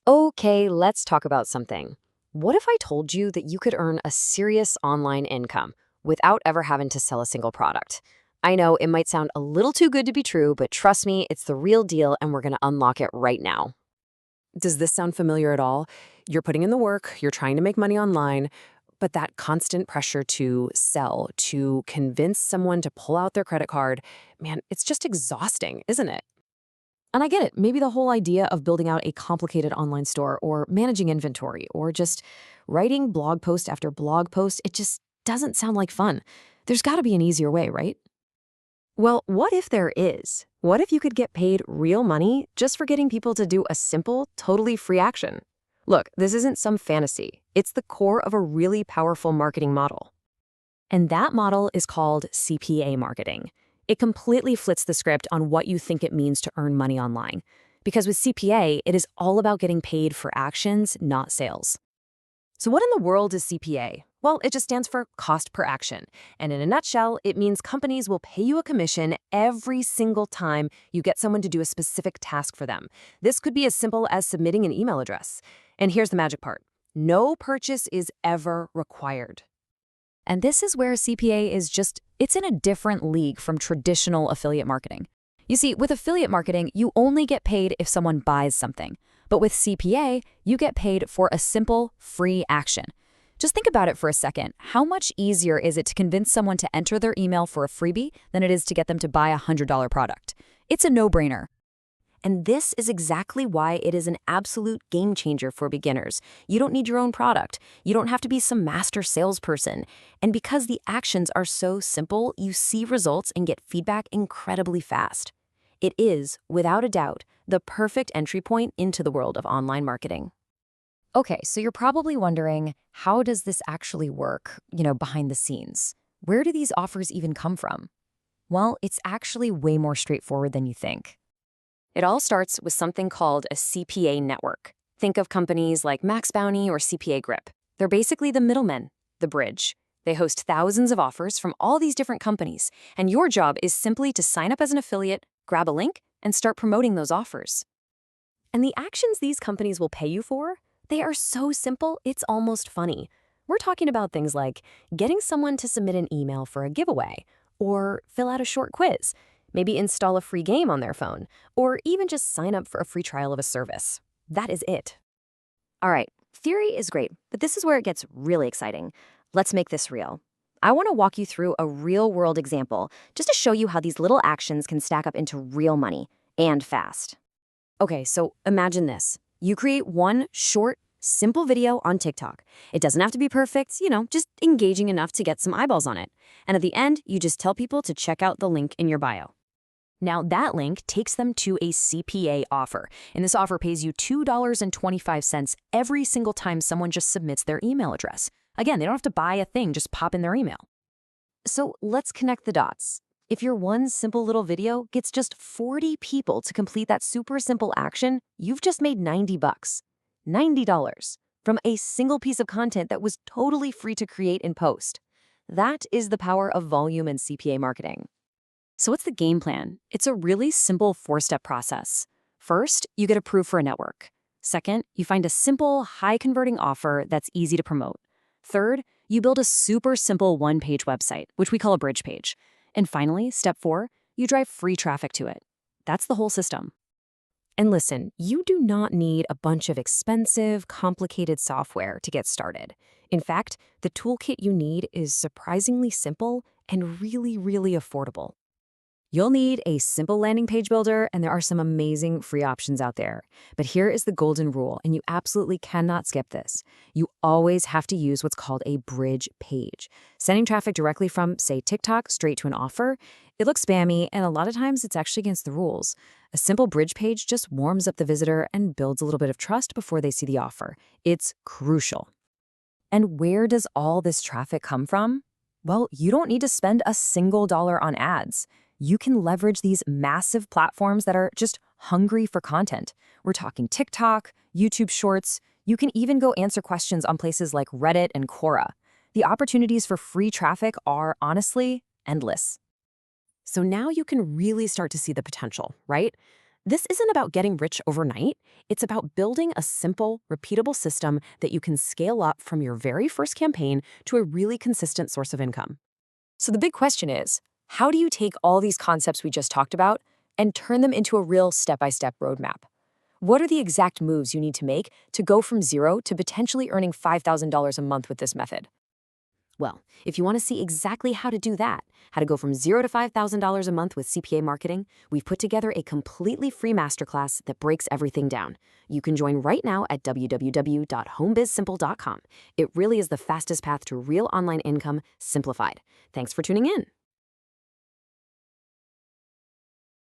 Okay, let's talk about something. What if I told you that you could earn a serious online income without ever having to sell a single product? I know it might sound a little too good to be true, but trust me, it's the real deal and we're going to unlock it right now. Does this sound familiar at all? You're putting in the work, you're trying to make money online, but that constant pressure to sell, to convince someone to pull out their credit card, man, it's just exhausting, isn't it? And I get it. Maybe the whole idea of building out a complicated online store or managing inventory or just writing blog post after blog post, it just doesn't sound like fun. There's got to be an easier way, right? Well, what if there is? What if you could get paid real money just for getting people to do a simple, totally free action? Look, this isn't some fantasy. It's the core of a really powerful marketing model. And that model is called CPA marketing. It completely flips the script on what you think it means to earn money online. Because with CPA, it is all about getting paid for actions, not sales. So what in the world is CPA? Well, it just stands for cost per action. And in a nutshell, it means companies will pay you a commission every single time you get someone to do a specific task for them. This could be as simple as submitting an email address. And here's the magic part. No purchase is ever required. And this is where CPA is it's in a different league from traditional affiliate marketing. You see, with affiliate marketing, you only get paid if someone buys something. But with CPA, you get paid for a simple, free action. Just think about it for a second. How much easier is it to convince someone to enter their email for a freebie than it is to get them to buy a $100 product? It's a no-brainer. And this is exactly why it is an absolute game changer for beginners. You don't need your own product. You don't have to be some master salesperson. And because the actions are so simple, you see results and get feedback incredibly fast. It is, without a doubt, the perfect entry point into the world of online marketing. Okay, so you're probably wondering, how does this actually work, behind the scenes? Where do these offers even come from? Well, it's actually way more straightforward than you think. It all starts with something called a CPA network. Think of companies like Max Bounty or CPA Grip. They're basically the middlemen, the bridge. They host thousands of offers from all these different companies, and your job is simply to sign up as an affiliate, grab a link, and start promoting those offers. And the actions these companies will pay you for, they are so simple, it's almost funny. We're talking about things like getting someone to submit an email for a giveaway, or fill out a short quiz, maybe install a free game on their phone, or even just sign up for a free trial of a service. That is it. All right, theory is great, but this is where it gets really exciting. Let's make this real. I want to walk you through a real-world example just to show you how these little actions can stack up into real money, and fast. Okay, so imagine this. You create one short, simple video on TikTok. It doesn't have to be perfect, just engaging enough to get some eyeballs on it. And at the end, you just tell people to check out the link in your bio. Now, that link takes them to a CPA offer, and this offer pays you $2.25 every single time someone just submits their email address. Again, they don't have to buy a thing, just pop in their email. So let's connect the dots. If your one simple little video gets just 40 people to complete that super simple action, you've just made $90. $90 from a single piece of content that was totally free to create and post. That is the power of volume and CPA marketing. So what's the game plan? It's a really simple 4-step process. First, you get approved for a network. Second, you find a simple, high-converting offer that's easy to promote. Third, you build a super simple one-page website, which we call a bridge page. And finally, step 4, you drive free traffic to it. That's the whole system. And listen, you do not need a bunch of expensive, complicated software to get started. In fact, the toolkit you need is surprisingly simple and really, really affordable. You'll need a simple landing page builder, and there are some amazing free options out there. But here is the golden rule, and you absolutely cannot skip this. You always have to use what's called a bridge page. Sending traffic directly from, say, TikTok straight to an offer, it looks spammy, and a lot of times it's actually against the rules. A simple bridge page just warms up the visitor and builds a little bit of trust before they see the offer. It's crucial. And where does all this traffic come from? Well, you don't need to spend a single dollar on ads. You can leverage these massive platforms that are just hungry for content. We're talking TikTok, YouTube Shorts. You can even go answer questions on places like Reddit and Quora. The opportunities for free traffic are honestly endless. So now you can really start to see the potential, right? This isn't about getting rich overnight. It's about building a simple, repeatable system that you can scale up from your very first campaign to a really consistent source of income. So the big question is, how do you take all these concepts we just talked about and turn them into a real step-by-step roadmap? What are the exact moves you need to make to go from zero to potentially earning $5,000 a month with this method? Well, if you want to see exactly how to do that, how to go from zero to $5,000 a month with CPA marketing, we've put together a completely free masterclass that breaks everything down. You can join right now at www.homebizsimple.com. It really is the fastest path to real online income simplified. Thanks for tuning in.